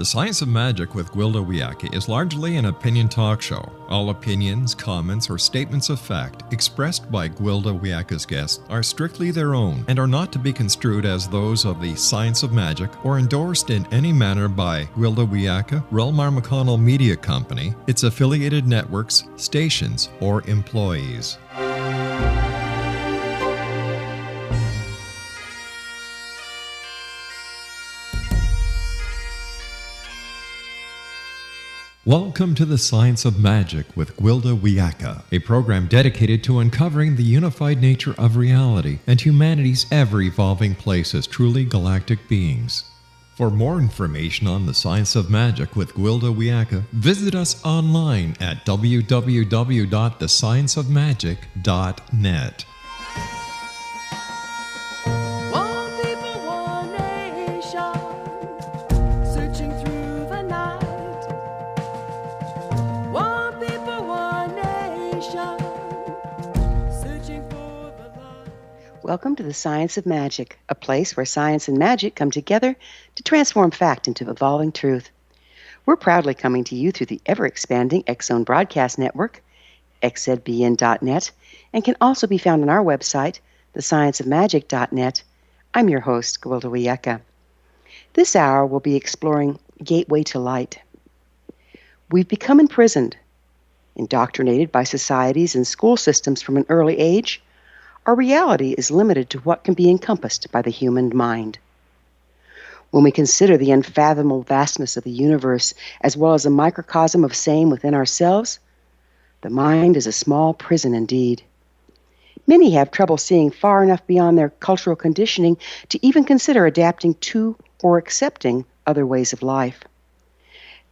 The Science of Magic with Gwilda Wiyaka is largely an opinion talk show. All opinions, comments, or statements of fact expressed by Gwilda Wiyaka's guests are strictly their own and are not to be construed as those of the Science of Magic or endorsed in any manner by Gwilda Wiyaka, Relmar McConnell Media Company, its affiliated networks, stations, or employees. Welcome to the Science of Magic with Gwilda Wiyaka, a program dedicated to uncovering the unified nature of reality and humanity's ever-evolving place as truly galactic beings. For more information on the Science of Magic with Gwilda Wiyaka, visit us online at www.thescienceofmagic.net. Welcome to the Science of Magic, a place where science and magic come together to transform fact into evolving truth. We're proudly coming to you through the ever-expanding X-Zone Broadcast Network, xzbn.net, and can also be found on our website, thescienceofmagic.net. I'm your host, Gwilda Wiyaka. This hour we'll be exploring Gateway to Light. We've become imprisoned, indoctrinated by societies and school systems from an early age. Our reality is limited to what can be encompassed by the human mind. When we consider the unfathomable vastness of the universe as well as a microcosm of same within ourselves, the mind is a small prison indeed. Many have trouble seeing far enough beyond their cultural conditioning to even consider adapting to or accepting other ways of life.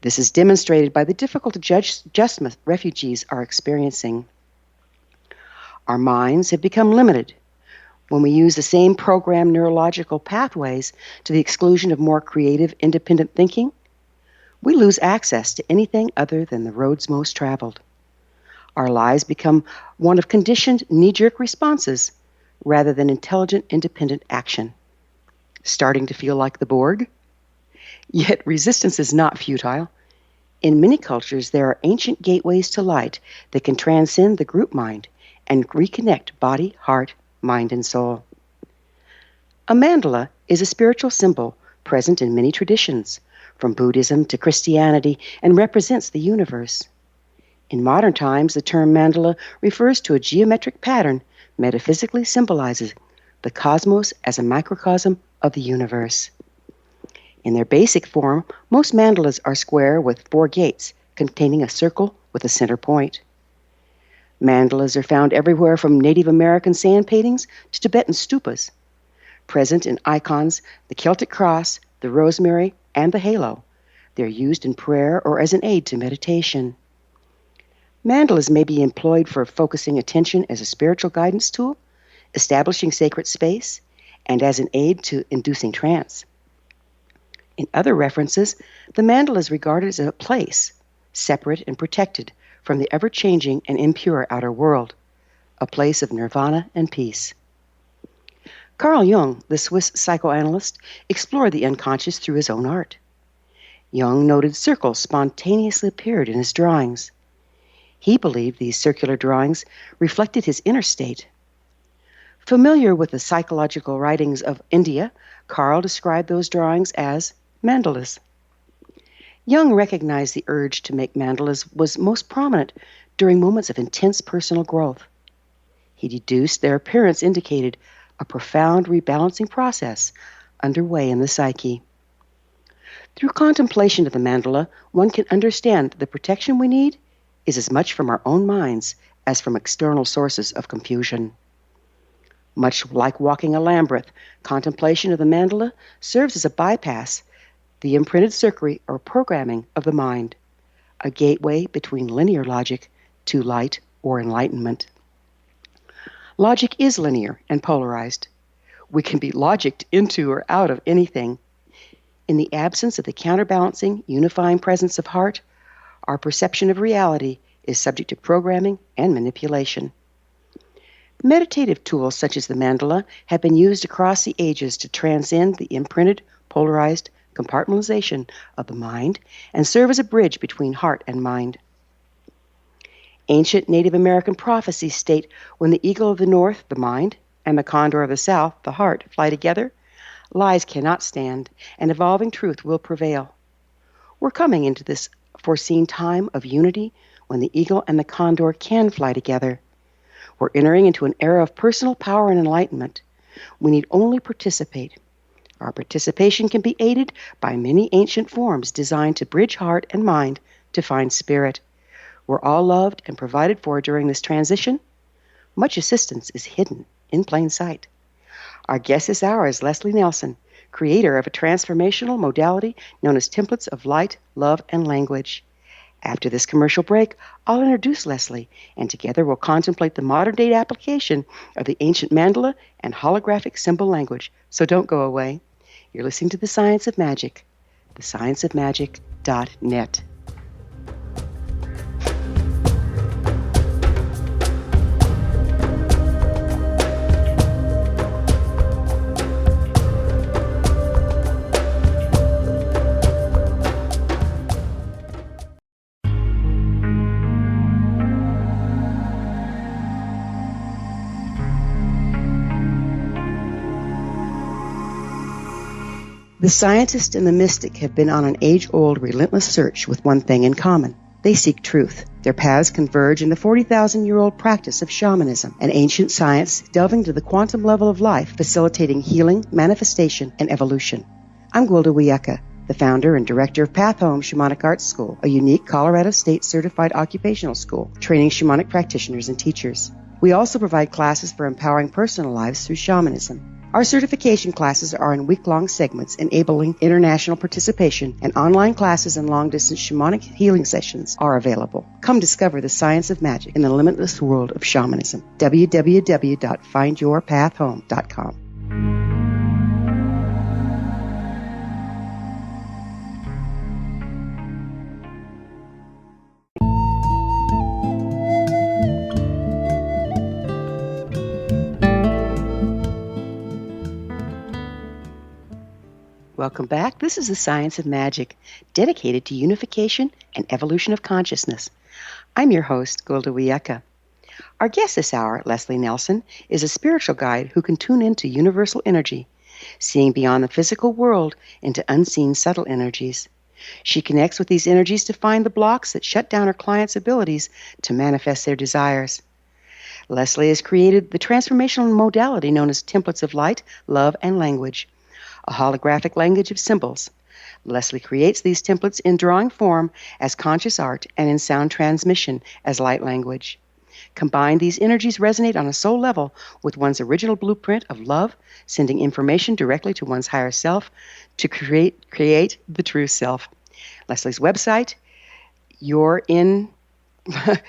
This is demonstrated by the difficult adjustment refugees are experiencing. Our minds have become limited. When we use the same programmed neurological pathways to the exclusion of more creative, independent thinking, we lose access to anything other than the roads most traveled. Our lives become one of conditioned, knee-jerk responses rather than intelligent, independent action. Starting to feel like the Borg? Yet resistance is not futile. In many cultures, there are ancient gateways to light that can transcend the group mind and reconnect body, heart, mind, and soul. A mandala is a spiritual symbol present in many traditions, from Buddhism to Christianity, and represents the universe. In modern times, the term mandala refers to a geometric pattern metaphysically symbolizing the cosmos as a microcosm of the universe. In their basic form, most mandalas are square with 4 gates containing a circle with a center point. Mandalas are found everywhere from Native American sand paintings to Tibetan stupas. Present in icons, the Celtic cross, the rosemary, and the halo. They're used in prayer or as an aid to meditation. Mandalas may be employed for focusing attention as a spiritual guidance tool, establishing sacred space, and as an aid to inducing trance. In other references, the mandala is regarded as a place, separate and protected from the ever-changing and impure outer world, a place of nirvana and peace. Carl Jung, the Swiss psychoanalyst, explored the unconscious through his own art. Jung noted circles spontaneously appeared in his drawings. He believed these circular drawings reflected his inner state. Familiar with the psychological writings of India, Carl described those drawings as mandalas. Jung recognized the urge to make mandalas was most prominent during moments of intense personal growth. He deduced their appearance indicated a profound rebalancing process underway in the psyche. Through contemplation of the mandala, one can understand that the protection we need is as much from our own minds as from external sources of confusion. Much like walking a labyrinth, contemplation of the mandala serves as a bypass the imprinted circuitry or programming of the mind, a gateway between linear logic to light or enlightenment. Logic is linear and polarized. We can be logicked into or out of anything. In the absence of the counterbalancing, unifying presence of heart, our perception of reality is subject to programming and manipulation. Meditative tools such as the mandala have been used across the ages to transcend the imprinted, polarized, compartmentalization of the mind, and serve as a bridge between heart and mind. Ancient Native American prophecies state when the eagle of the north, the mind, and the condor of the south, the heart, fly together, lies cannot stand, and evolving truth will prevail. We're coming into this foreseen time of unity when the eagle and the condor can fly together. We're entering into an era of personal power and enlightenment. We need only participate. Our participation can be aided by many ancient forms designed to bridge heart and mind to find spirit. We're all loved and provided for during this transition. Much assistance is hidden in plain sight. Our guest this hour is LESLEE Nelson, creator of a transformational modality known as Templates of Light, Love, and Language. After this commercial break, I'll introduce LESLEE, and together we'll contemplate the modern-day application of the ancient mandala and holographic symbol language. So don't go away. You're listening to The Science of Magic, thescienceofmagic.net. The scientist and the mystic have been on an age-old, relentless search with one thing in common. They seek truth. Their paths converge in the 40,000-year-old practice of shamanism, an ancient science delving to the quantum level of life, facilitating healing, manifestation, and evolution. I'm Gwilda Wiyaka, the founder and director of Path Home Shamanic Arts School, a unique Colorado State certified occupational school training shamanic practitioners and teachers. We also provide classes for empowering personal lives through shamanism. Our certification classes are in week-long segments enabling international participation, and online classes and long-distance shamanic healing sessions are available. Come discover the science of magic in the limitless world of shamanism. www.findyourpathhome.com. Welcome back. This is The Science of Magic, dedicated to unification and evolution of consciousness. I'm your host, Gwilda Wiyaka. Our guest this hour, LESLEE Nelson, is a spiritual guide who can tune into universal energy, seeing beyond the physical world into unseen subtle energies. She connects with these energies to find the blocks that shut down her clients' abilities to manifest their desires. LESLEE has created the transformational modality known as Templates of Light, Love, and Language, a holographic language of symbols. LESLEE creates these templates in drawing form as conscious art and in sound transmission as light language. Combined, these energies resonate on a soul level with one's original blueprint of love, sending information directly to one's higher self to create the true self. LESLEE's website,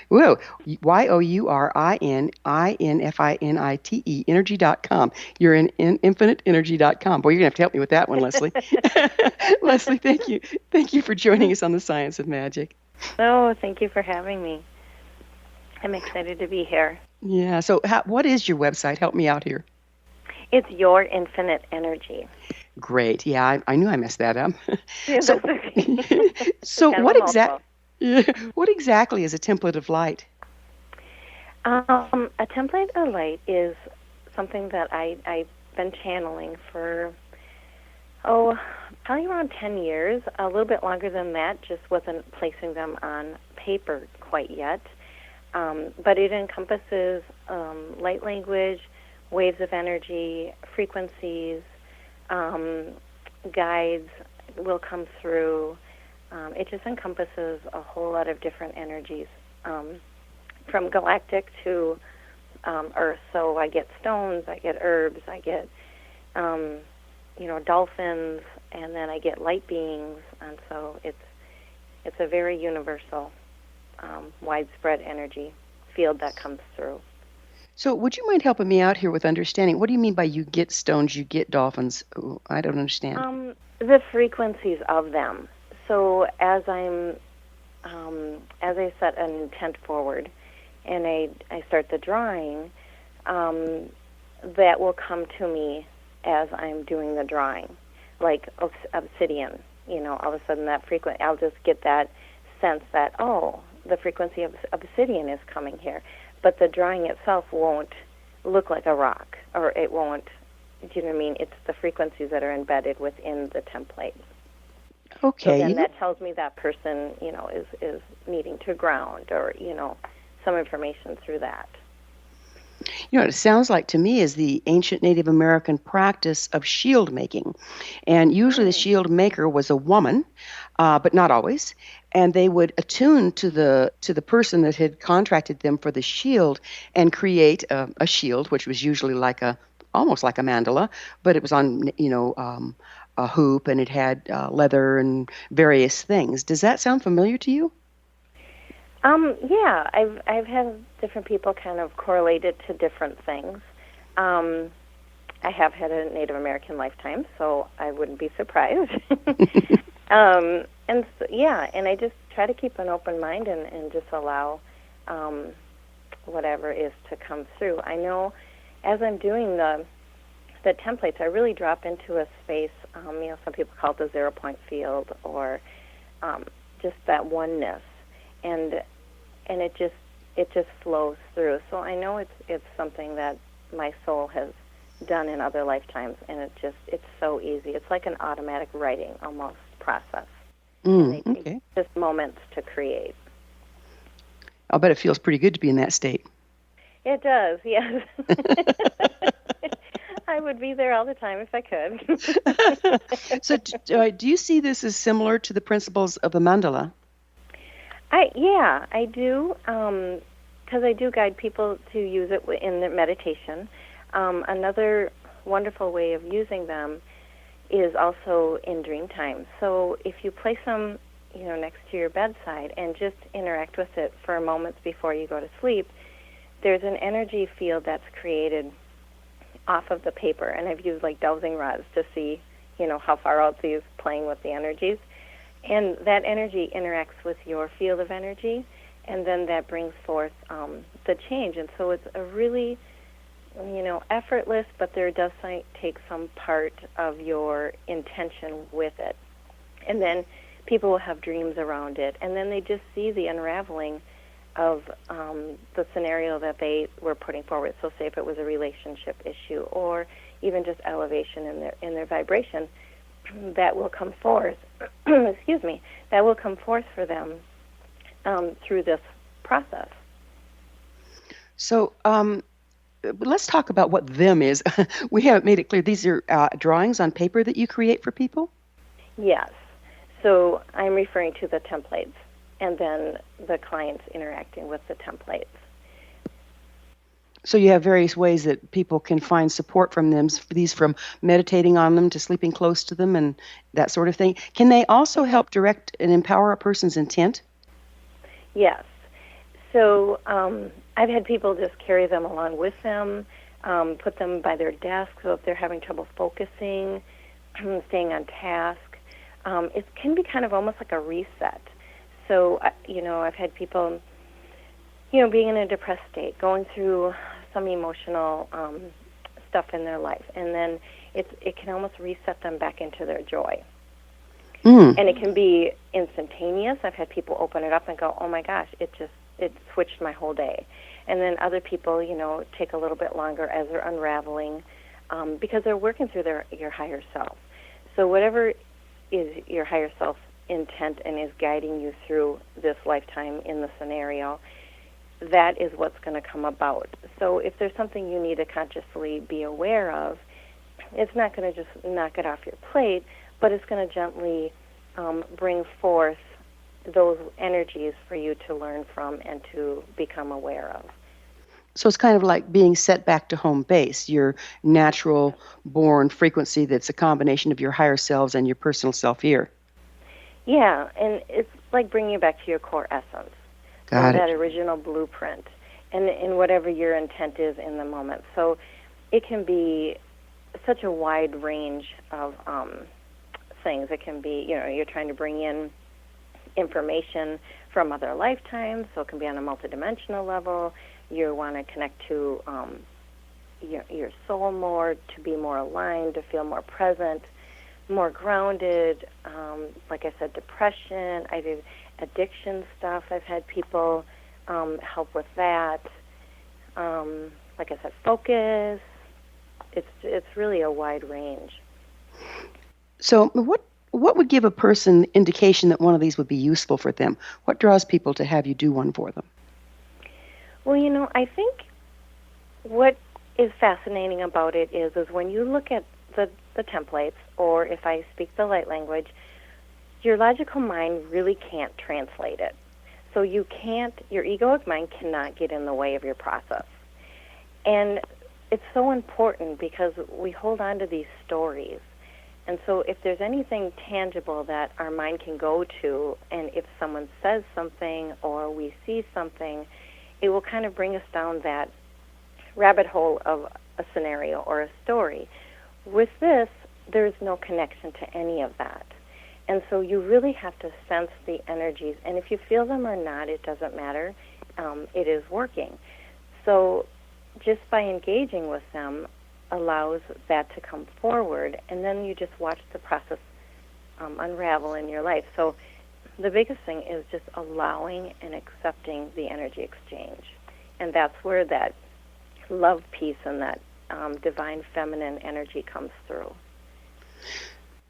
Whoa, yourinfinite energy.com. You're in infiniteenergy.com. Boy, you're going to have to help me with that one, LESLEE. LESLEE, thank you. Thank you for joining us on The Science of Magic. Oh, thank you for having me. I'm excited to be here. Yeah, so what is your website? Help me out here. It's Your Infinite Energy. Great. Yeah, I knew I messed that up. Yeah, so okay. so what exactly is a template of light? A template of light is something that I've been channeling for, probably around 10 years, a little bit longer than that, just wasn't placing them on paper quite yet. But it encompasses light language, waves of energy, frequencies, guides will come through. It just encompasses a whole lot of different energies, from galactic to Earth. So I get stones, I get herbs, I get, dolphins, and then I get light beings, and so it's a very universal, widespread energy field that comes through. So would you mind helping me out here with understanding? What do you mean by you get stones, you get dolphins? Ooh, I don't understand. The frequencies of them. So as I set an intent forward and I start the drawing, that will come to me as I'm doing the drawing. like obsidian. All of a sudden that frequency, I'll just get that sense that, oh, the frequency of obsidian is coming here. But the drawing itself won't look like a rock, or it won't, do you know what I mean? It's the frequencies that are embedded within the template. Okay. So then that tells me that person, is needing to ground, or, some information through that. What it sounds like to me is the ancient Native American practice of shield making. And usually the shield maker was a woman, but not always. And they would attune to the person that had contracted them for the shield and create a shield, which was usually almost like a mandala, but it was on, a hoop, and it had leather and various things. Does that sound familiar to you? Yeah, I've had different people kind of correlate it to different things. I have had a Native American lifetime, so I wouldn't be surprised. And I just try to keep an open mind and just allow whatever is to come through. I know as I'm doing the templates, I really drop into a space, some people call it the 0 point field, or just that oneness. And it just flows through. So I know it's something that my soul has done in other lifetimes, and it's so easy. It's like an automatic writing almost process. And they take just moments to create. I'll bet it feels pretty good to be in that state. It does, yes. I would be there all the time if I could. So do you see this as similar to the principles of the mandala? I do, because I do guide people to use it in their meditation. Another wonderful way of using them is also in dream time. So if you place them, next to your bedside and just interact with it for moments before you go to sleep, there's an energy field that's created off of the paper. And I've used dowsing rods to see, how far out these playing with the energies. And that energy interacts with your field of energy, and then that brings forth the change. And so it's a really, effortless, but there does take some part of your intention with it. And then people will have dreams around it, and then they just see the unraveling of the scenario that they were putting forward. So say if it was a relationship issue, or even just elevation in their vibration, that will come forth, that will come forth for them through this process. So let's talk about what them is. We haven't made it clear. These are drawings on paper that you create for people? Yes. So I'm referring to the templates, and then the clients interacting with the templates. So you have various ways that people can find support from them, these from meditating on them to sleeping close to them and that sort of thing. Can they also help direct and empower a person's intent? Yes. So I've had people just carry them along with them, put them by their desk, so if they're having trouble focusing, staying on task. It can be kind of almost like a reset. So, I've had people, being in a depressed state, going through some emotional stuff in their life, and then it can almost reset them back into their joy. And it can be instantaneous. I've had people open it up and go, oh my gosh, it switched my whole day. And then other people, take a little bit longer as they're unraveling because they're working through your higher self. So whatever is your higher self intent and is guiding you through this lifetime in the scenario, that is what's going to come about. So if there's something you need to consciously be aware of, it's not going to just knock it off your plate, but it's going to gently bring forth those energies for you to learn from and to become aware of. So it's kind of like being set back to home base, your natural born frequency that's a combination of your higher selves and your personal self here. Yeah, and it's like bringing you back to your core essence. Got it. That original blueprint, and in whatever your intent is in the moment. So it can be such a wide range of things. It can be, you're trying to bring in information from other lifetimes, so it can be on a multidimensional level. You want to connect to your soul more, to be more aligned, to feel more present. more grounded. Like I said, depression. I did addiction stuff. I've had people help with that. Like I said, focus. It's really a wide range. So what would give a person indication that one of these would be useful for them? What draws people to have you do one for them? Well, I think what is fascinating about it is when you look at the templates, or if I speak the light language, your logical mind really can't translate it. So your egoic mind cannot get in the way of your process. And it's so important because we hold on to these stories. And so if there's anything tangible that our mind can go to, and if someone says something or we see something, it will kind of bring us down that rabbit hole of a scenario or a story. With this, there's no connection to any of that. And so you really have to sense the energies. And if you feel them or not, it doesn't matter. It is working. So just by engaging with them allows that to come forward, and then you just watch the process unravel in your life. So the biggest thing is just allowing and accepting the energy exchange. And that's where that love piece and that divine feminine energy comes through.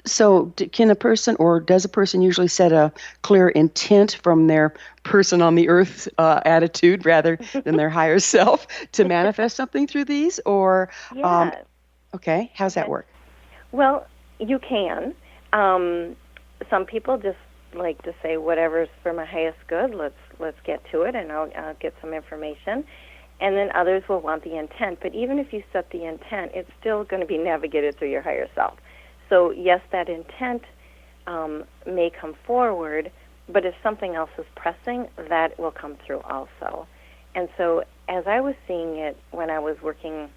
So can a person, or does a person usually set a clear intent from their person on the earth attitude rather than their higher self to manifest something through these? Or Yeah. Okay, how's that work? Well, you can. Some people just like to say, whatever's for my highest good, let's get to it, and I'll get some information. And then others will want the intent. But even if you set the intent, it's still going to be navigated through your higher self. So yes, that intent may come forward, but if something else is pressing, that will come through also. And so as I was seeing it when I was working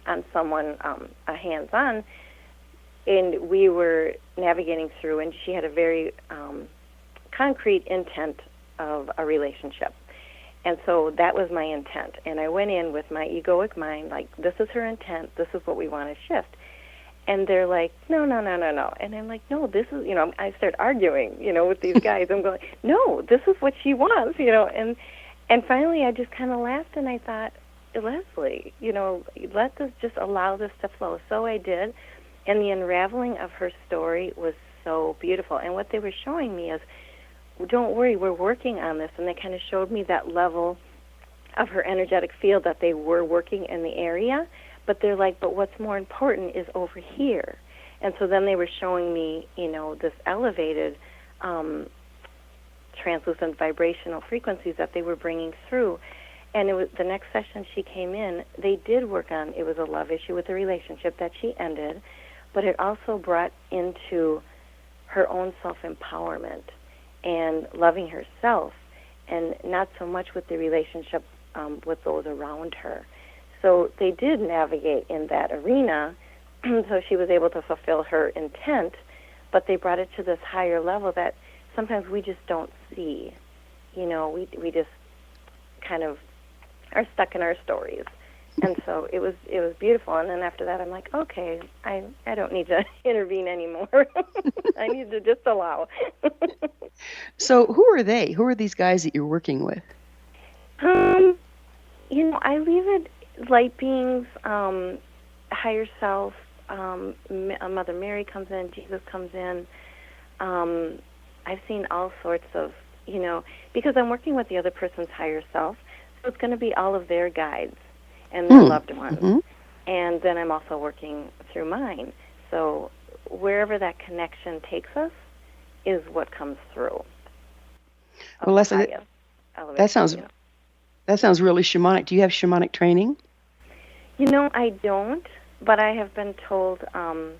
on someone hands-on, and we were navigating through, and she had a very concrete intent of a relationship. And so that was my intent. And I went in with my egoic mind, like, this is her intent, this is what we want to shift. And they're like, no. And I'm like, no, this is, I start arguing, with these guys. I'm going, no, this is what she wants, And finally I just kind of laughed, and I thought, Leslie, let this, just allow this to flow. So I did. And the unraveling of her story was so beautiful. And what they were showing me is, don't worry, we're working on this. And they kind of showed me that level of her energetic field that they were working in the area. But they're like, but what's more important is over here. And so then they were showing me, this elevated translucent vibrational frequencies that they were bringing through. And it was the next session she came in, they did work on, it was a love issue with a relationship that she ended, but it also brought into her own self-empowerment and loving herself, and not so much with the relationship with those around her. So they did navigate in that arena, so she was able to fulfill her intent, but they brought it to this higher level that sometimes we just don't see. We just kind of are stuck in our stories. And so it was beautiful. And then after that, I'm like, okay, I don't need to intervene anymore. I need to just allow. So who are they? Who are these guys that you're working with? I leave it light beings, higher self. Mother Mary comes in, Jesus comes in. I've seen all sorts of, because I'm working with the other person's higher self, so it's going to be all of their guides and their loved ones. Mm-hmm. And then I'm also working through mine. So wherever that connection takes us is what comes through. Well, Leslie, that sounds really shamanic. Do you have shamanic training? I don't, but I have been told I'm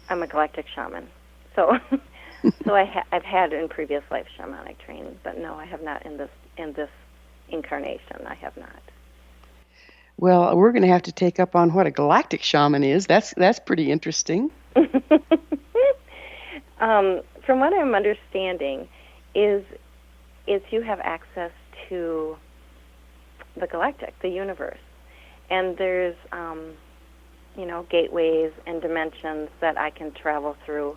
a galactic shaman. So I've had in previous life shamanic training, but no, I have not in this incarnation. I have not. Well, we're going to have to take up on what a galactic shaman is. That's pretty interesting. From what I'm understanding, is you have access to the galactic, the universe, and there's gateways and dimensions that I can travel through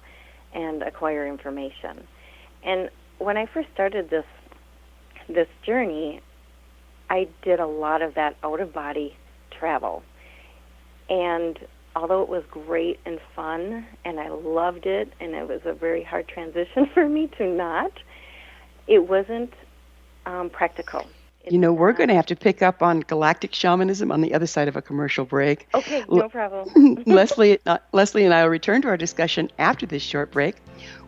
and acquire information. And when I first started this journey, I did a lot of that out-of-body travel. And although it was great and fun, and I loved it, and it was a very hard transition for me to not, it wasn't practical. We're going to have to pick up on galactic shamanism on the other side of a commercial break. Okay, no problem. Leslie and I will return to our discussion after this short break.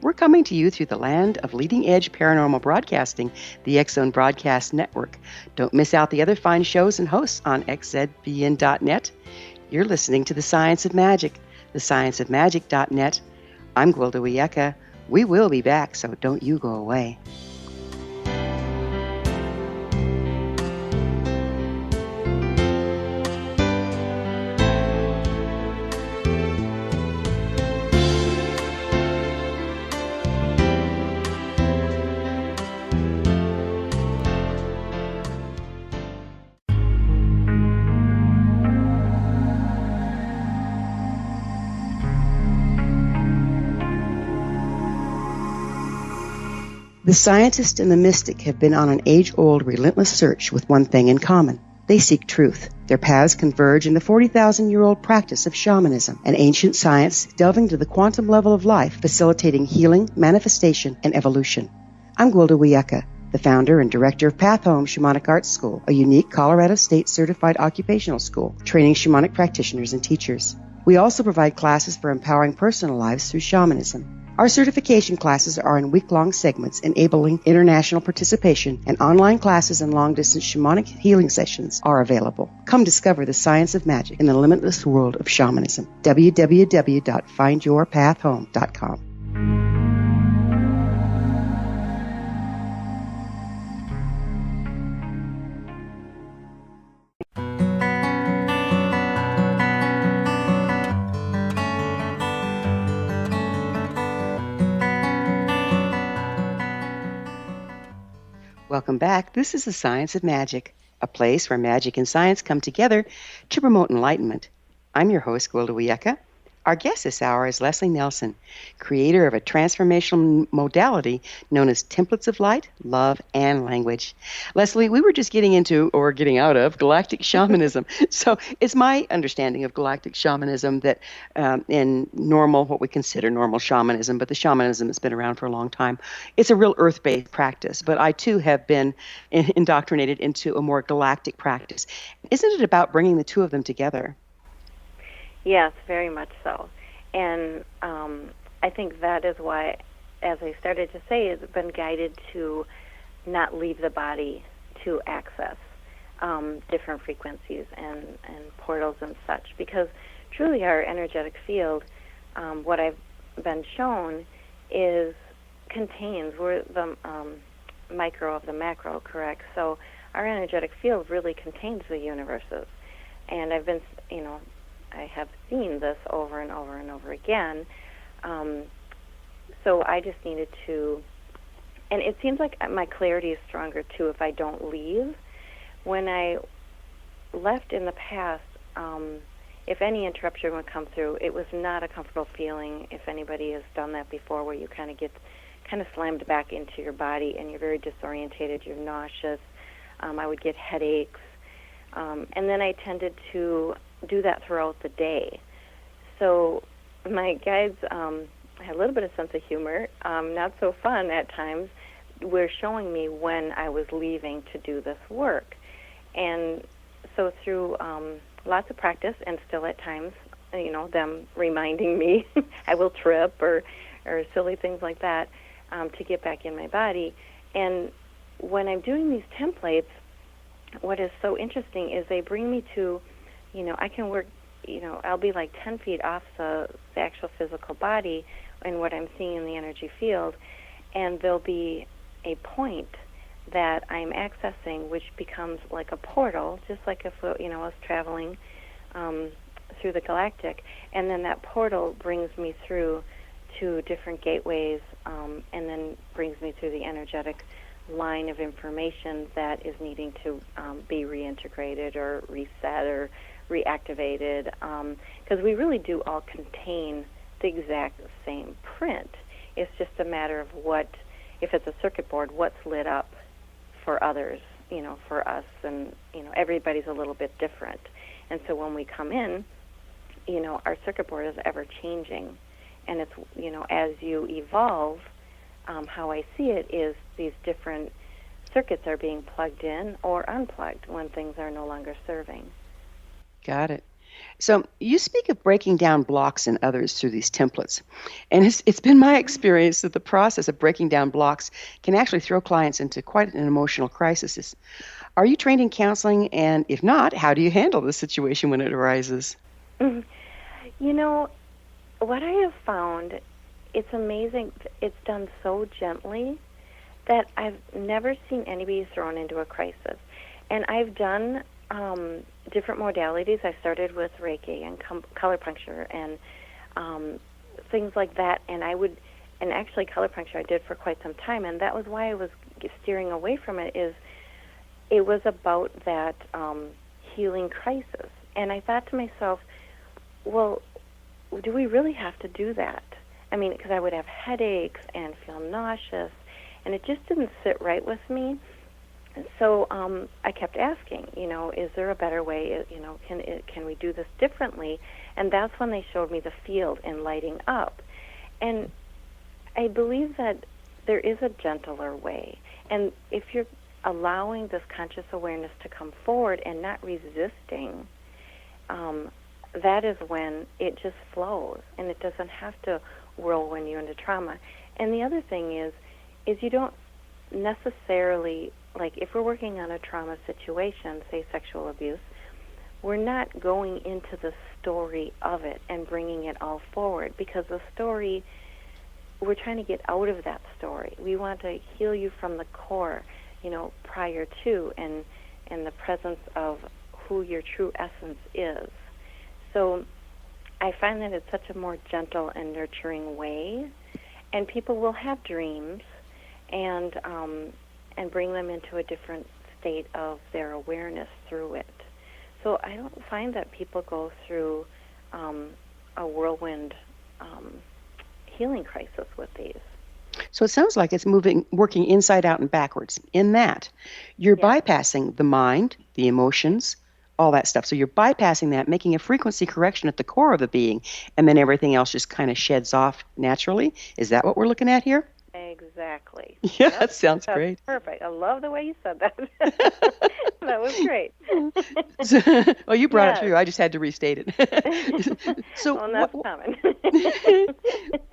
We're coming to you through the land of leading-edge paranormal broadcasting, the X-Zone Broadcast Network. Don't miss out the other fine shows and hosts on xzbn.net. You're listening to The Science of Magic, thescienceofmagic.net. I'm Gwilda Wiyaka. We will be back, so don't you go away. The scientist and the mystic have been on an age-old, relentless search with one thing in common. They seek truth. Their paths converge in the 40,000-year-old practice of shamanism, an ancient science delving to the quantum level of life, facilitating healing, manifestation, and evolution. I'm Gwilda Wiyaka, the founder and director of Path Home Shamanic Arts School, a unique Colorado State certified occupational school, training shamanic practitioners and teachers. We also provide classes for empowering personal lives through shamanism. Our certification classes are in week-long segments enabling international participation, and online classes and long-distance shamanic healing sessions are available. Come discover the science of magic in the limitless world of shamanism. www.findyourpathhome.com. Welcome back. This is The Science of Magic, a place where magic and science come together to promote enlightenment. I'm your host, Gwilda Wiyaka. Our guest this hour is Leslie Nelson, creator of a transformational modality known as templates of light, love, and language. Leslie, we were just getting out of galactic shamanism. So it's my understanding of galactic shamanism that in what we consider normal shamanism, but the shamanism has been around for a long time, it's a real earth-based practice. But I, too, have been indoctrinated into a more galactic practice. Isn't it about bringing the two of them together? Yes, very much so. And I think that is why, as I started to say, it's been guided to not leave the body to access different frequencies and portals and such. Because truly our energetic field, what I've been shown, contains, we're the micro of the macro, correct? So our energetic field really contains the universes. And I have seen this over and over and over again. So I just needed to, and it seems like my clarity is stronger too if I don't leave. When I left in the past, if any interruption would come through, it was not a comfortable feeling. If anybody has done that before, where you kind of slammed back into your body and you're very disorientated, you're nauseous. I would get headaches. And then I tended to do that throughout the day. So my guides had a little bit of sense of humor, not so fun at times, were showing me when I was leaving to do this work. And so through lots of practice and still at times, them reminding me I will trip or silly things like that to get back in my body. And when I'm doing these templates, what is so interesting is they bring me to, I can work, I'll be like 10 feet off the actual physical body and what I'm seeing in the energy field, and there'll be a point that I'm accessing which becomes like a portal, just like if, I was traveling through the galactic, and then that portal brings me through to different gateways and then brings me through the energetic line of information that is needing to be reintegrated or reset or reactivated, because we really do all contain the exact same print. It's just a matter of what, if it's a circuit board, what's lit up for others, for us, and, everybody's a little bit different. And so when we come in, our circuit board is ever changing. And it's, as you evolve, how I see it is these different circuits are being plugged in or unplugged when things are no longer serving. Got it. So you speak of breaking down blocks in others through these templates. And it's been my experience that the process of breaking down blocks can actually throw clients into quite an emotional crisis. Are you trained in counseling? And if not, how do you handle the situation when it arises? Mhm. What I have found, it's amazing. It's done so gently that I've never seen anybody thrown into a crisis. And I've done different modalities. I started with Reiki and color puncture and things like that. And actually color puncture I did for quite some time. And that was why I was steering away from it, is it was about that healing crisis. And I thought to myself, well, do we really have to do that? I mean, because I would have headaches and feel nauseous, and it just didn't sit right with me. And so I kept asking, is there a better way? Can we do this differently? And that's when they showed me the field and lighting up. And I believe that there is a gentler way. And if you're allowing this conscious awareness to come forward and not resisting, that is when it just flows, and it doesn't have to whirlwind you into trauma. And the other thing is you don't necessarily, like if we're working on a trauma situation, say sexual abuse, we're not going into the story of it and bringing it all forward, because the story, we're trying to get out of that story. We want to heal you from the core, prior to and the presence of who your true essence is. So I find that it's such a more gentle and nurturing way, and people will have dreams and bring them into a different state of their awareness through it. So I don't find that people go through a whirlwind healing crisis with these. So it sounds like it's working inside out and backwards. In that, you're bypassing the mind, the emotions, all that stuff. So you're bypassing that, making a frequency correction at the core of the being, and then everything else just kind of sheds off naturally. Is that what we're looking at here? Exactly. Yeah, that sounds great. Perfect. I love the way you said that. That was great. Well, you brought it through. I just had to restate it. So that's common.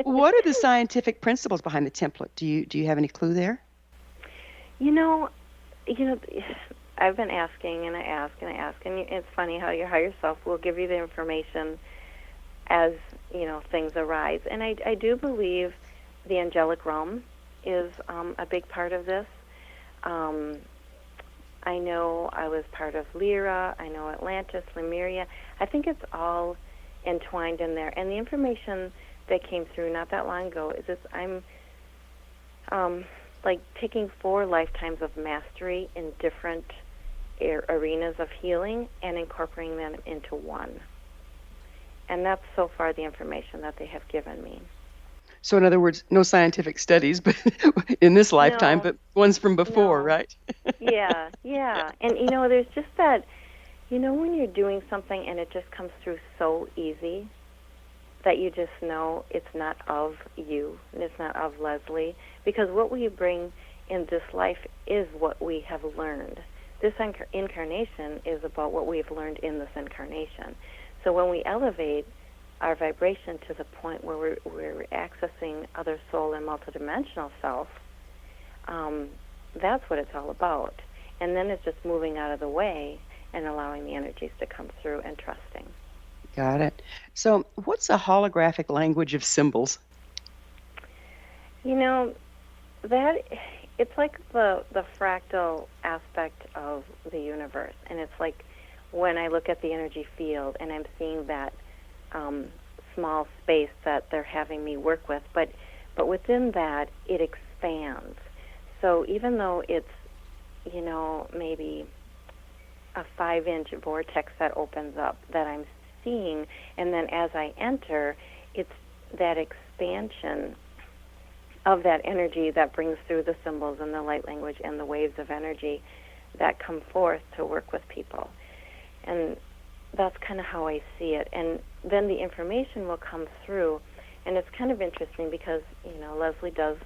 What are the scientific principles behind the template? Do you have any clue there? I've been asking, and I ask, and it's funny how your higher self will give you the information as, things arise. And I do believe the angelic realm is a big part of this. I know I was part of Lyra. I know Atlantis, Lemuria. I think it's all entwined in there. And the information that came through not that long ago is this: I'm like taking 4 lifetimes of mastery in different arenas of healing and incorporating them into one. And that's so far the information that they have given me. So in other words, no scientific studies but in this lifetime, but ones from before, right? Yeah. And, there's just that, when you're doing something and it just comes through so easy that you just know it's not of you and it's not of Leslie, because what we bring in this life is what we have learned. This incarnation is about what we've learned in this incarnation. So when we elevate our vibration to the point where we're accessing other soul and multidimensional self, that's what it's all about. And then it's just moving out of the way and allowing the energies to come through and trusting. Got it. So what's a holographic language of symbols? That it's like the fractal aspect of the universe. And it's like when I look at the energy field and I'm seeing that small space that they're having me work with, but within that it expands. So even though it's maybe a 5-inch vortex that opens up that I'm seeing, and then as I enter, it's that expansion of that energy that brings through the symbols and the light language and the waves of energy that come forth to work with people. And that's kind of how I see it. And then the information will come through, and it's kind of interesting because, Leslie does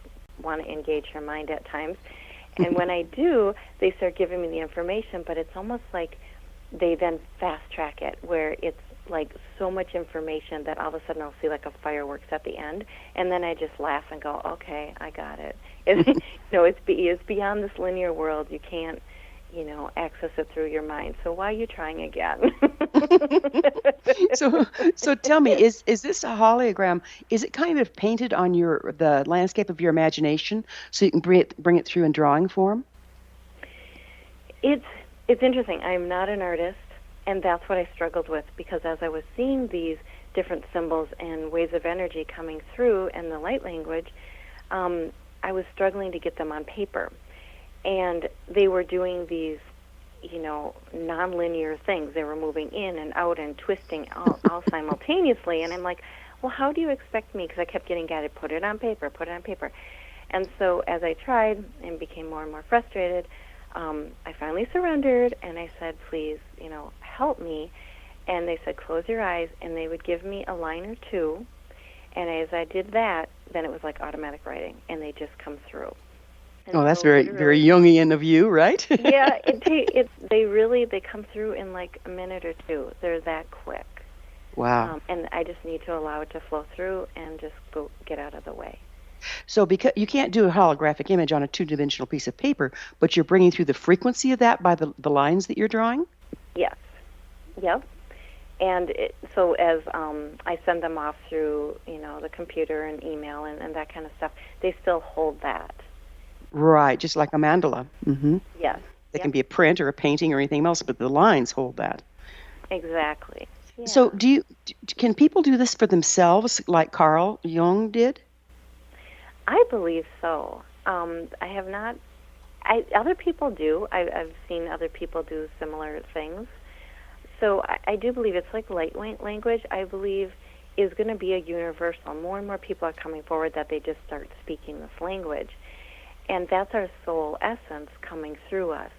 want to engage her mind at times. And when I do, they start giving me the information, but it's almost like they then fast-track it, where it's like so much information that all of a sudden I'll see like a fireworks at the end, and then I just laugh and go, okay, I got it. It's beyond this linear world. You can't, access it through your mind. So why are you trying again? So tell me, is this a hologram? Is it kind of painted on the landscape of your imagination so you can bring it through in drawing form? It's interesting. I'm not an artist, and that's what I struggled with, because as I was seeing these different symbols and waves of energy coming through and the light language, I was struggling to get them on paper. And they were doing these, nonlinear things. They were moving in and out and twisting all simultaneously. And I'm like, well, how do you expect me? Because I kept getting guided, put it on paper, put it on paper. And so as I tried and became more and more frustrated, I finally surrendered, and I said, please, help me. And they said, close your eyes, and they would give me a line or two. And as I did that, then it was like automatic writing, and they just come through. And that's so very, very Jungian of you, right? Yeah, they come through in like a minute or two. They're that quick. Wow. And I just need to allow it to flow through and just get out of the way. So because you can't do a holographic image on a two-dimensional piece of paper, but you're bringing through the frequency of that by the lines that you're drawing? Yes. Yep. And so as I send them off through, the computer and email and that kind of stuff, they still hold that. Right, just like a mandala. Mm-hmm. Yes. They can be a print or a painting or anything else, but the lines hold that. Exactly. Yeah. So can people do this for themselves like Carl Jung did? I believe so. I have not. Other people do. I've seen other people do similar things. So I do believe it's like light language, I believe, is going to be a universal. More and more people are coming forward that they just start speaking this language. And that's our soul essence coming through us.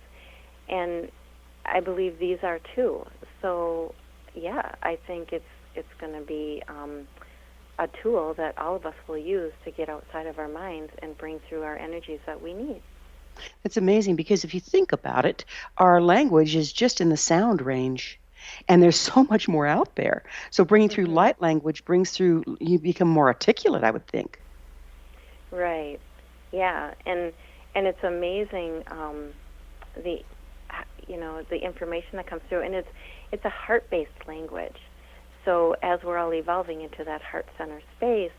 And I believe these are too. So, yeah, I think it's going to be a tool that all of us will use to get outside of our minds and bring through our energies that we need. That's amazing, because if you think about it, our language is just in the sound range. And there's so much more out there. So bringing through light language brings through, you become more articulate, I would think. Right. Yeah, and it's amazing the information that comes through, and it's a heart-based language. So as we're all evolving into that heart center space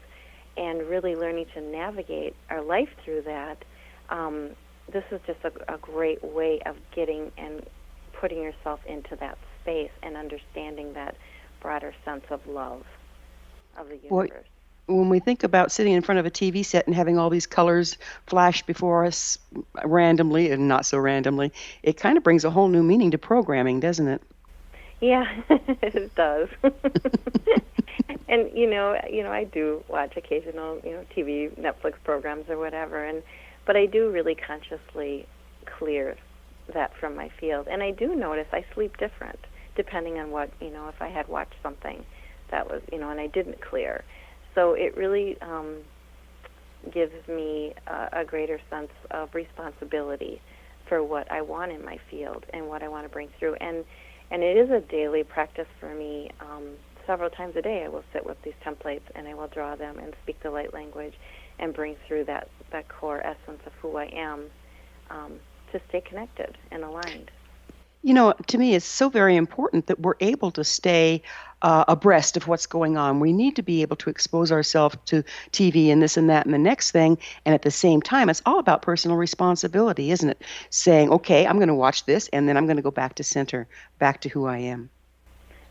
and really learning to navigate our life through that, this is just a great way of getting and putting yourself into that space and understanding that broader sense of love of the universe. When we think about sitting in front of a TV set and having all these colors flash before us randomly and not so randomly, it kind of brings a whole new meaning to programming, doesn't it? Yeah, it does. And I do watch occasional, TV, Netflix programs or whatever, but I do really consciously clear that from my field. And I do notice I sleep different depending on what, if I had watched something that was, and I didn't clear. So it really gives me a greater sense of responsibility for what I want in my field and what I want to bring through. And it is a daily practice for me. Several times a day I will sit with these templates and I will draw them and speak the light language and bring through that core essence of who I am to stay connected and aligned. To me, it's so very important that we're able to stay abreast of what's going on. We need to be able to expose ourselves to TV and this and that and the next thing. And at the same time, it's all about personal responsibility, isn't it? Saying, okay, I'm going to watch this, and then I'm going to go back to center, back to who I am.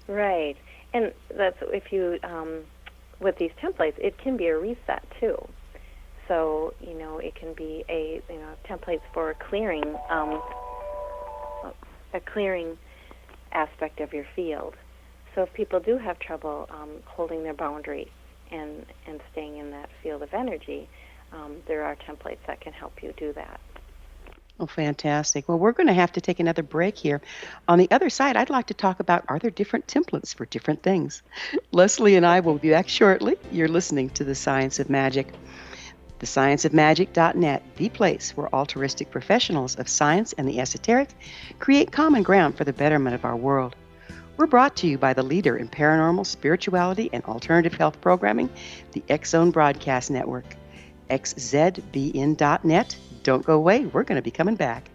Right. And that's if you, with these templates, it can be a reset too. So, it can be templates for clearing aspect of your field. So if people do have trouble holding their boundary and staying in that field of energy, there are templates that can help you do that. Oh, fantastic. Well, we're going to have to take another break here. On the other side, I'd like to talk about, are there different templates for different things? Leslie and I will be back shortly. You're listening to The Science of Magic. TheScienceOfMagic.net, the place where altruistic professionals of science and the esoteric create common ground for the betterment of our world. We're brought to you by the leader in paranormal, spirituality, and alternative health programming, the X Zone Broadcast Network. XZBN.net. Don't go away. We're going to be coming back.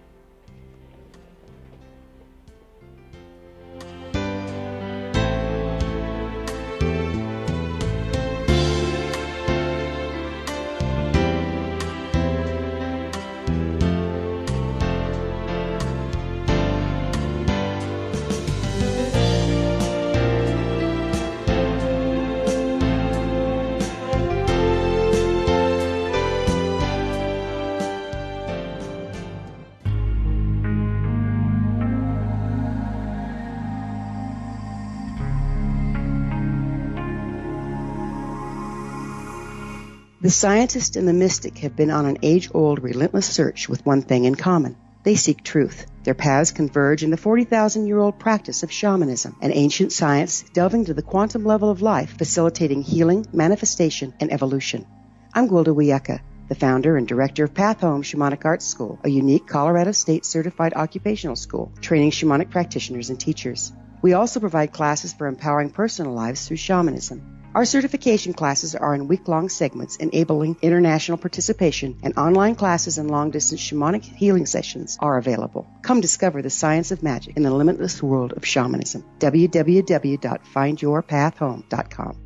The scientist and the mystic have been on an age-old, relentless search with one thing in common. They seek truth. Their paths converge in the 40,000-year-old practice of shamanism, an ancient science delving to the quantum level of life, facilitating healing, manifestation, and evolution. I'm Gwilda Wiyaka, the founder and director of Path Home Shamanic Arts School, a unique Colorado State certified occupational school training shamanic practitioners and teachers. We also provide classes for empowering personal lives through shamanism. Our certification classes are in week-long segments enabling international participation, and online classes and long-distance shamanic healing sessions are available. Come discover the science of magic in the limitless world of shamanism. www.findyourpathhome.com.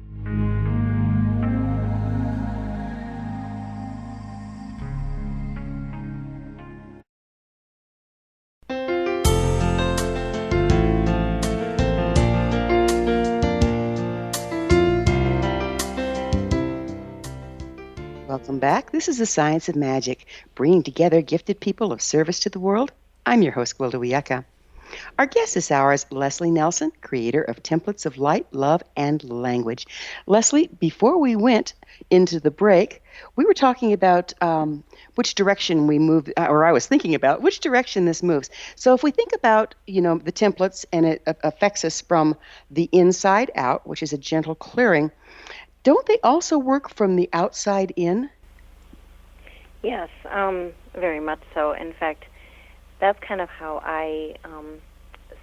Welcome back. This is The Science of Magic, bringing together gifted people of service to the world. I'm your host, Gwilda Wiyaka. Our guest this hour is Leslie Nelson, creator of Templates of Light, Love, and Language. Leslie, before we went into the break, we were talking about which direction we move, or I was thinking about which direction this moves. So if we think about, the templates and it affects us from the inside out, which is a gentle clearing, don't they also work from the outside in? Yes, very much so. In fact, that's kind of how I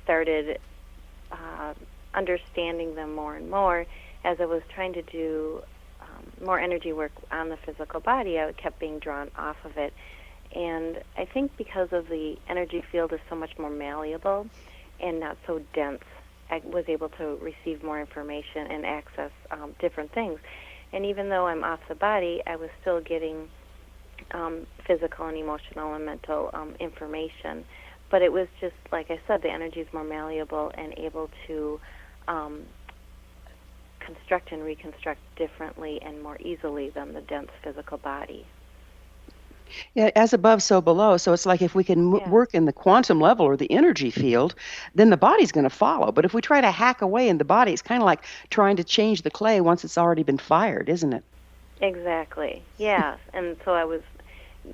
started understanding them more and more. As I was trying to do more energy work on the physical body, I kept being drawn off of it. And I think because of the energy field is so much more malleable and not so dense, I was able to receive more information and access different things. And even though I'm off the body, I was still getting physical and emotional and mental information. But it was just, like I said, the energy is more malleable and able to construct and reconstruct differently and more easily than the dense physical body. Yeah, as above, so below. So it's like if we can work in the quantum level or the energy field, then the body's going to follow. But if we try to hack away in the body, it's kind of like trying to change the clay once it's already been fired, isn't it? Exactly. Yes. And so I was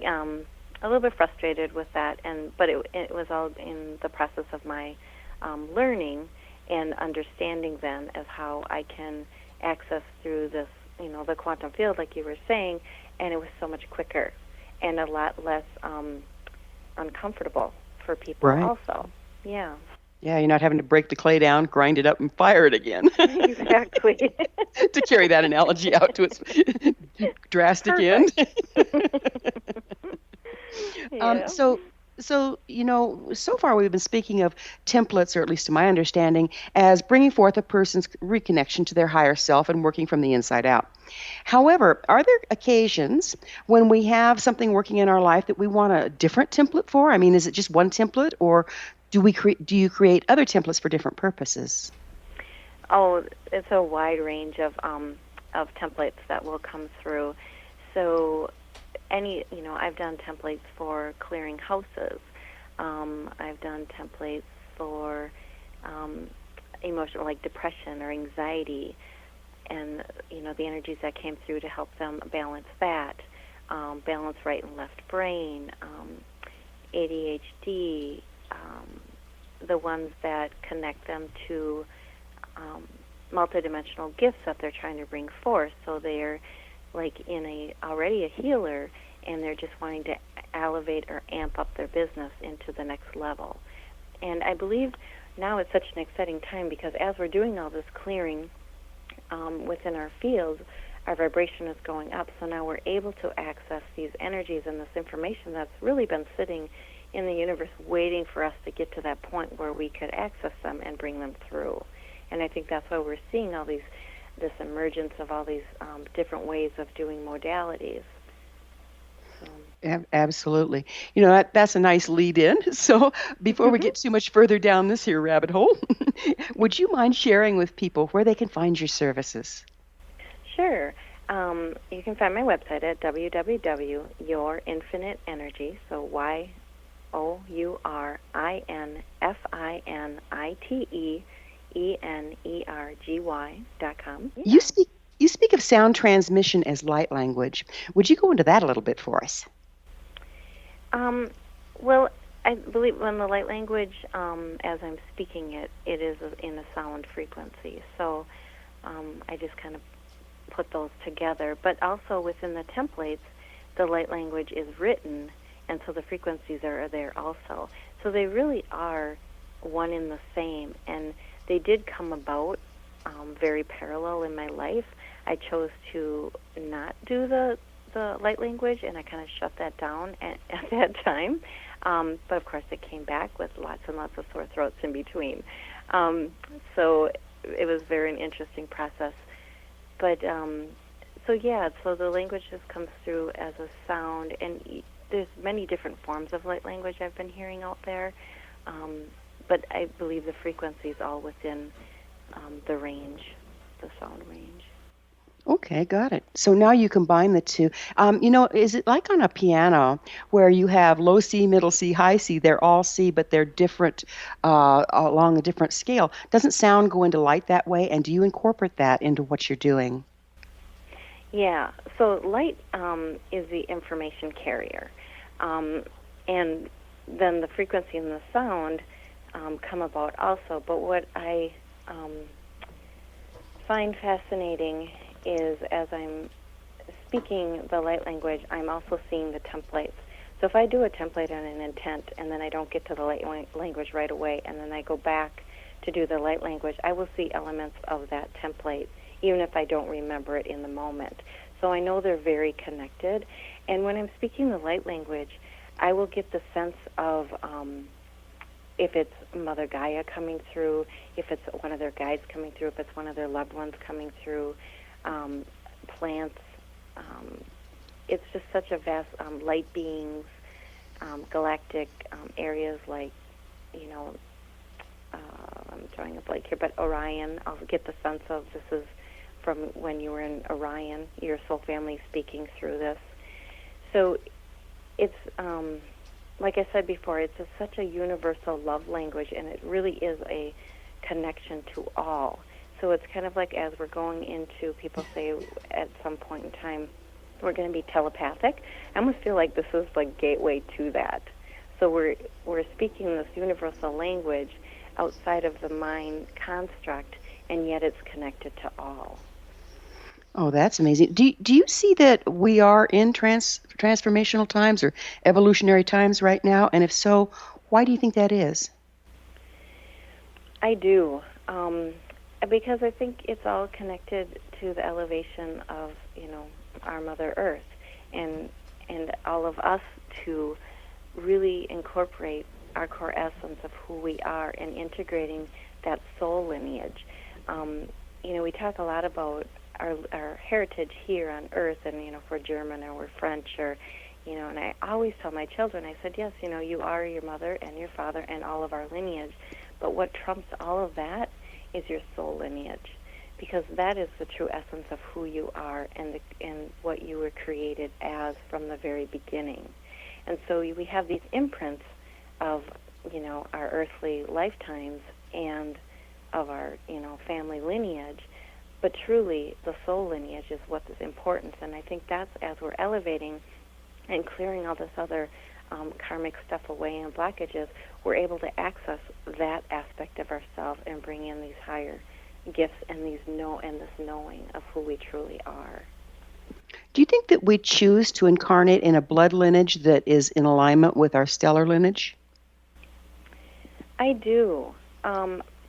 a little bit frustrated with that, but it was all in the process of my learning and understanding then of how I can access through this, the quantum field, like you were saying, and it was so much quicker and a lot less uncomfortable for people also. Yeah. Yeah, you're not having to break the clay down, grind it up, and fire it again. Exactly. To carry that analogy out to its drastic end. Yeah. So far we've been speaking of templates, or at least to my understanding, as bringing forth a person's reconnection to their higher self and working from the inside out. However, are there occasions when we have something working in our life that we want a different template for? I mean, is it just one template, or do you create other templates for different purposes? Oh, it's a wide range of templates that will come through. So I've done templates for clearing houses. I've done templates for emotional, like depression or anxiety, and the energies that came through to help them balance that, balance right and left brain, ADHD, the ones that connect them to multidimensional gifts that they're trying to bring forth. So they're like already a healer, and they're just wanting to elevate or amp up their business into the next level. And I believe now it's such an exciting time, because as we're doing all this clearing within our fields, our vibration is going up. So now we're able to access these energies and this information that's really been sitting in the universe waiting for us to get to that point where we could access them and bring them through. And I think that's why we're seeing this emergence of all these different ways of doing modalities. Absolutely. That's a nice lead in. So before we get too much further down this here rabbit hole, would you mind sharing with people where they can find your services? Sure. You can find my website at www.yourinfiniteenergy, so yourinfiniteenergy.com. Yeah. You speak of sound transmission as light language. Would you go into that a little bit for us? Well, I believe when the light language, as I'm speaking it is in a sound frequency. So I just kind of put those together. But also within the templates, the light language is written, and so the frequencies are there also. So they really are one in the same, and they did come about very parallel in my life. I chose to not do the light language, and I kind of shut that down at that time. But of course, it came back with lots and lots of sore throats in between. So it was very an interesting process. But so the language just comes through as a sound, and there's many different forms of light language I've been hearing out there. But I believe the frequency is all within the range, the sound range. Okay, got it. So now you combine the two. Is it like on a piano where you have low C, middle C, high C? They're all C, but they're different along a different scale. Doesn't sound go into light that way? And do you incorporate that into what you're doing? Yeah. So light is the information carrier. And then the frequency and the sound come about also. But what I find fascinating is as I'm speaking the light language, I'm also seeing the templates. So if I do a template on an intent and then I don't get to the light language right away, and then I go back to do the light language, I will see elements of that template, even if I don't remember it in the moment. So I know they're very connected. And when I'm speaking the light language, I will get the sense of if it's Mother Gaia coming through, if it's one of their guides coming through, if it's one of their loved ones coming through, plants. It's just such a vast light beings, galactic areas like, I'm drawing a blank here, but Orion. I'll get the sense of this is from when you were in Orion, your soul family speaking through this. So it's, like I said before, it's such a universal love language, and it really is a connection to all. So it's kind of like as we're going into, people say at some point in time, we're going to be telepathic. I almost feel like this is like gateway to that. So we're speaking this universal language outside of the mind construct, and yet it's connected to all. Oh, that's amazing. Do you see that we are in transformational times or evolutionary times right now? And if so, why do you think that is? I do. Because I think it's all connected to the elevation of, our Mother Earth, and all of us to really incorporate our core essence of who we are and integrating that soul lineage. We talk a lot about our heritage here on Earth, and if we're German or we're French or, and I always tell my children, I said, yes, you are your mother and your father and all of our lineage, but what trumps all of that is your soul lineage, because that is the true essence of who you are and what you were created as from the very beginning. And so we have these imprints of our earthly lifetimes and of our, family lineage. But truly, the soul lineage is what is important. And I think that's as we're elevating and clearing all this other karmic stuff away and blockages, we're able to access that aspect of ourselves and bring in these higher gifts and this knowing of who we truly are. Do you think that we choose to incarnate in a blood lineage that is in alignment with our stellar lineage? I do,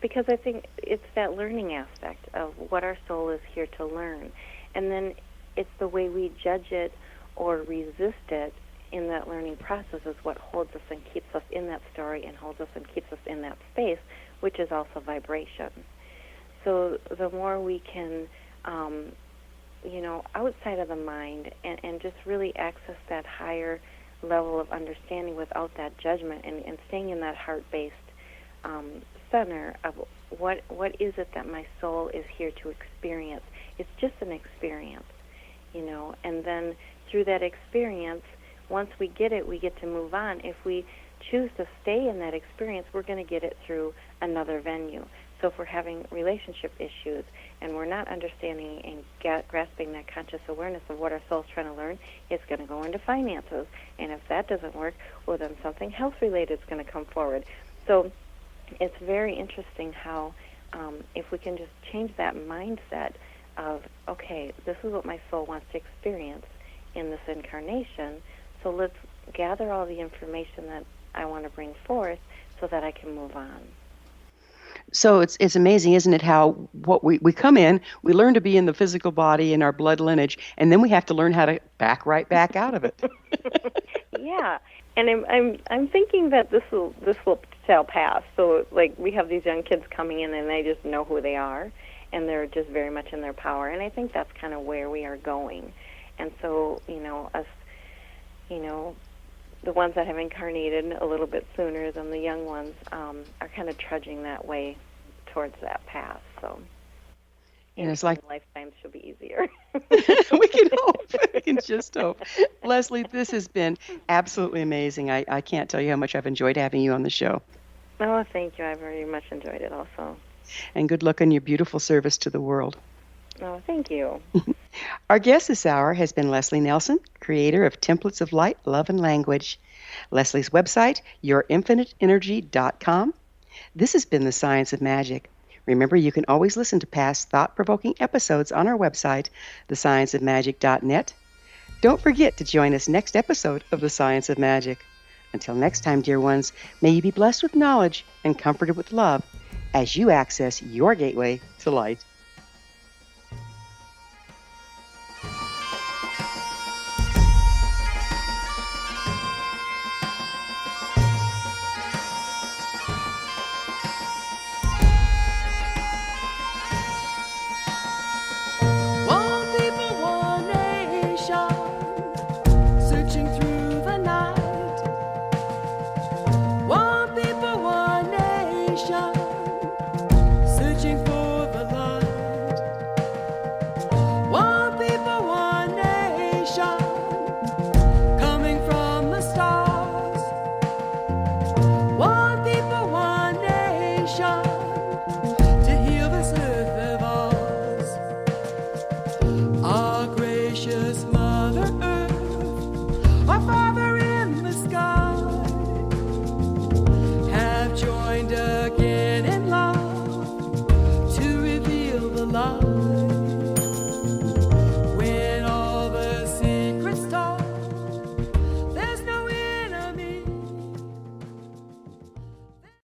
because I think it's that learning aspect of what our soul is here to learn. And then it's the way we judge it or resist it in that learning process is what holds us and keeps us in that story and holds us and keeps us in that space, which is also vibration. So the more we can, outside of the mind and just really access that higher level of understanding without that judgment and staying in that heart-based center of what is it that my soul is here to experience. It's just an experience, and then through that experience, once we get it, we get to move on. If we choose to stay in that experience, we're going to get it through another venue. So if we're having relationship issues and we're not understanding and grasping that conscious awareness of what our soul's trying to learn, it's going to go into finances. And if that doesn't work, well, then something health-related is going to come forward. So it's very interesting how if we can just change that mindset of, okay, this is what my soul wants to experience in this incarnation, so let's gather all the information that I want to bring forth so that I can move on. So it's amazing, isn't it, how what we come in, we learn to be in the physical body in our blood lineage, and then we have to learn how to back right back out of it. Yeah, and I'm thinking that this will shall pass. So like we have these young kids coming in and they just know who they are, and they're just very much in their power. And I think that's kind of where we are going. And so us, the ones that have incarnated a little bit sooner than the young ones are kind of trudging that way towards that path. So, and it's like lifetimes should be easier. We can hope. We can just hope. Leslie, this has been absolutely amazing. I can't tell you how much I've enjoyed having you on the show. Oh, thank you. I very much enjoyed it also. And good luck on your beautiful service to the world. Oh, thank you. Our guest this hour has been Leslie Nelson, creator of Templates of Light, Love, and Language. Leslie's website, yourinfiniteenergy.com. This has been The Science of Magic. Remember, you can always listen to past thought-provoking episodes on our website, thescienceofmagic.net. Don't forget to join us next episode of The Science of Magic. Until next time, dear ones, may you be blessed with knowledge and comforted with love as you access your gateway to light. Again in love to reveal the love